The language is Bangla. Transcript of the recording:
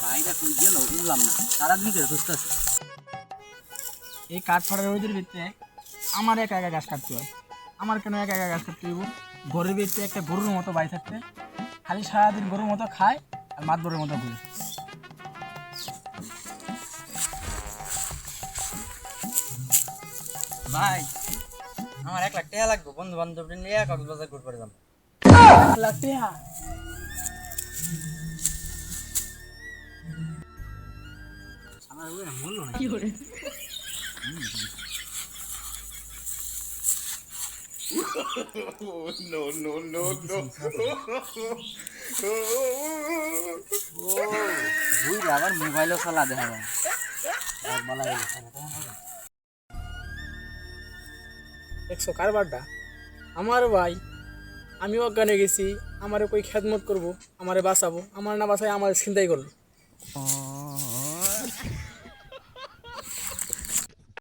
ভাইটা কই গেল বুঝলাম না, সারাদিন করে খুঁজতেছে। এই কাঠ ফাটার রোদের ভিতরে আমার একা একা গাছ কাটতে হয়। আমার কেন একা একা গাছ কাটতে হইব? ঘরের ভিতরে একটা গরুর মতো বাড়ি থাকতে, খালি সারাদিন গরুর মতো খায় আর মাতবরের মতো ঘুরে। ভাই আমার 1 লাখ টাকা লাগবে, বন্ধু বান্ধব নিয়ে কক্সবাজার ঘুরতে যাবো। 1 লাখ টাকা? আমার ওই মূল্য নাই। কি করে? বুঝলে আবার মোবাইলও চালা দেখা যায়। বলা গেল দেখছো কারবারটা? আমার ভাই, আমি অজ্ঞানে গেছি, আমারে কই খেদমত করবো, আমারে বাঁচাবো, আমার না বাঁচায় আমার চিন্তাই করলো।